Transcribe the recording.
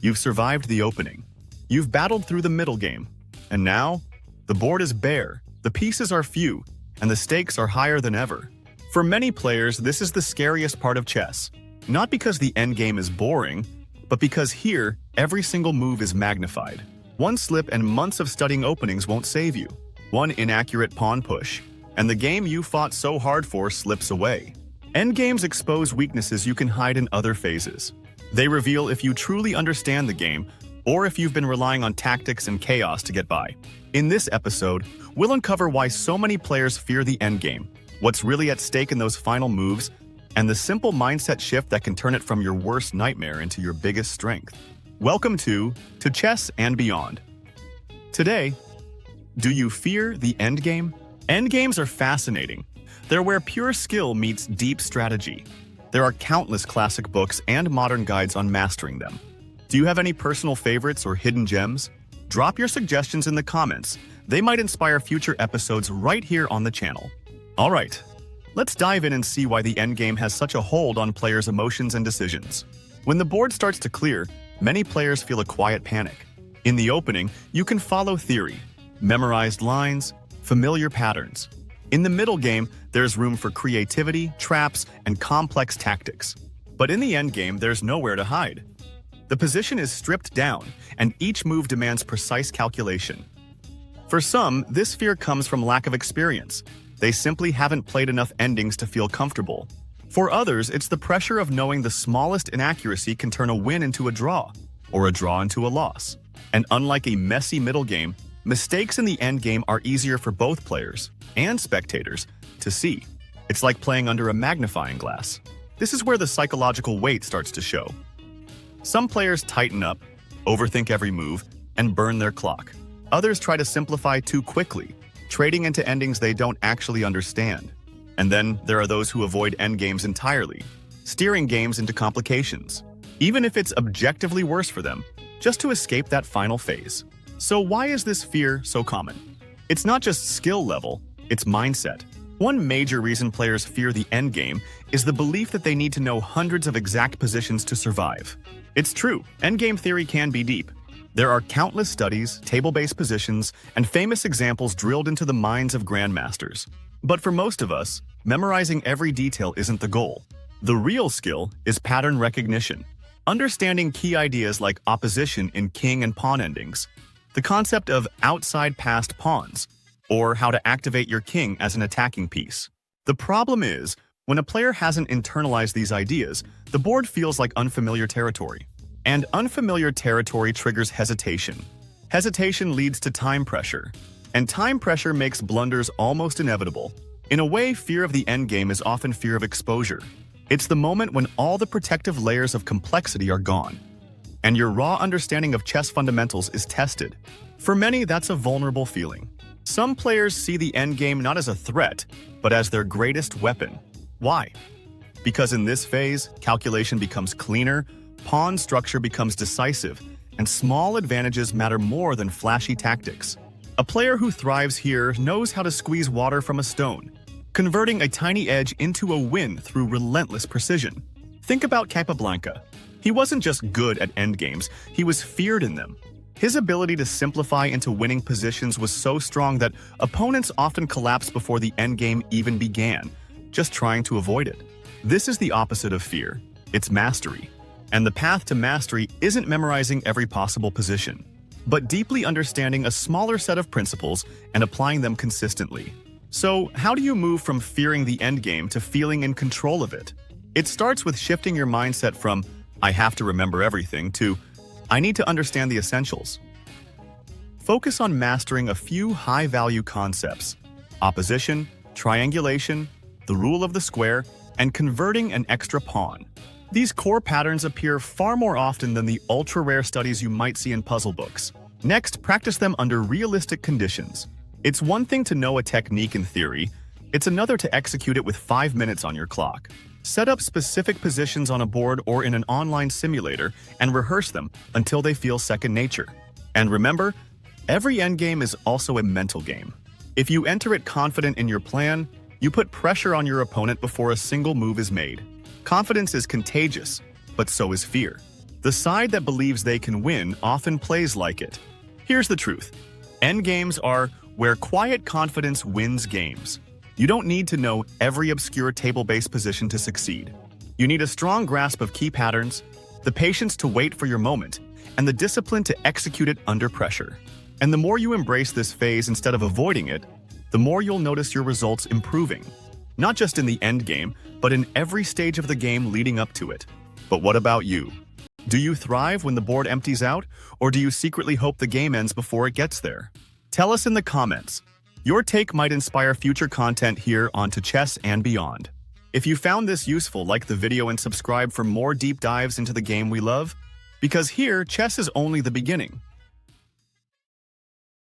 You've survived the opening. You've battled through the middle game. And now, the board is bare, the pieces are few, and the stakes are higher than ever. For many players, this is the scariest part of chess. Not because the endgame is boring, but because here, every single move is magnified. One slip and months of studying openings won't save you. One inaccurate pawn push, and the game you fought so hard for slips away. Endgames expose weaknesses you can hide in other phases. They reveal if you truly understand the game, or if you've been relying on tactics and chaos to get by. In this episode, we'll uncover why so many players fear the endgame, what's really at stake in those final moves, and the simple mindset shift that can turn it from your worst nightmare into your biggest strength. Welcome to Chess and Beyond. Today, do you fear the endgame? Endgames are fascinating. They're where pure skill meets deep strategy. There are countless classic books and modern guides on mastering them. Do you have any personal favorites or hidden gems? Drop your suggestions in the comments. They might inspire future episodes right here on the channel. All right, let's dive in and see why the endgame has such a hold on players' emotions and decisions. When the board starts to clear, many players feel a quiet panic. In the opening, you can follow theory, memorized lines, familiar patterns. In the middle game, there's room for creativity, traps, and complex tactics. But in the endgame, there's nowhere to hide. The position is stripped down, and each move demands precise calculation. For some, this fear comes from lack of experience. They simply haven't played enough endings to feel comfortable. For others, it's the pressure of knowing the smallest inaccuracy can turn a win into a draw, or a draw into a loss. And unlike a messy middle game, mistakes in the endgame are easier for both players and spectators to see. It's like playing under a magnifying glass. This is where the psychological weight starts to show. Some players tighten up, overthink every move, and burn their clock. Others try to simplify too quickly, trading into endings they don't actually understand. And then there are those who avoid endgames entirely, steering games into complications, even if it's objectively worse for them, just to escape that final phase. So why is this fear so common? It's not just skill level, it's mindset. One major reason players fear the endgame is the belief that they need to know hundreds of exact positions to survive. It's true, endgame theory can be deep. There are countless studies, table-based positions, and famous examples drilled into the minds of grandmasters. But for most of us, memorizing every detail isn't the goal. The real skill is pattern recognition, understanding key ideas like opposition in king and pawn endings, the concept of outside passed pawns, or how to activate your king as an attacking piece. The problem is, when a player hasn't internalized these ideas, the board feels like unfamiliar territory. And unfamiliar territory triggers hesitation. Hesitation leads to time pressure. And time pressure makes blunders almost inevitable. In a way, fear of the endgame is often fear of exposure. It's the moment when all the protective layers of complexity are gone, and your raw understanding of chess fundamentals is tested. For many, that's a vulnerable feeling. Some players see the endgame not as a threat, but as their greatest weapon. Why? Because in this phase, calculation becomes cleaner, pawn structure becomes decisive, and small advantages matter more than flashy tactics. A player who thrives here knows how to squeeze water from a stone, converting a tiny edge into a win through relentless precision. Think about Capablanca. He wasn't just good at endgames, he was feared in them. His ability to simplify into winning positions was so strong that opponents often collapsed before the endgame even began, just trying to avoid it. This is the opposite of fear. It's mastery. And the path to mastery isn't memorizing every possible position, but deeply understanding a smaller set of principles and applying them consistently. So, how do you move from fearing the endgame to feeling in control of it? It starts with shifting your mindset from, I have to remember everything, to, I need to understand the essentials. Focus on mastering a few high-value concepts: opposition, triangulation, the rule of the square, and converting an extra pawn. These core patterns appear far more often than the ultra-rare studies you might see in puzzle books. Next, practice them under realistic conditions. It's one thing to know a technique in theory, it's another to execute it with 5 minutes on your clock. Set up specific positions on a board or in an online simulator and rehearse them until they feel second nature. And remember, every endgame is also a mental game. If you enter it confident in your plan, you put pressure on your opponent before a single move is made. Confidence is contagious, but so is fear. The side that believes they can win often plays like it. Here's the truth. Endgames are where quiet confidence wins games. You don't need to know every obscure table-based position to succeed. You need a strong grasp of key patterns, the patience to wait for your moment, and the discipline to execute it under pressure. And the more you embrace this phase instead of avoiding it, the more you'll notice your results improving. Not just in the endgame, but in every stage of the game leading up to it. But what about you? Do you thrive when the board empties out, or do you secretly hope the game ends before it gets there? Tell us in the comments. Your take might inspire future content here on To Chess and Beyond. If you found this useful, like the video and subscribe for more deep dives into the game we love. Because here, chess is only the beginning.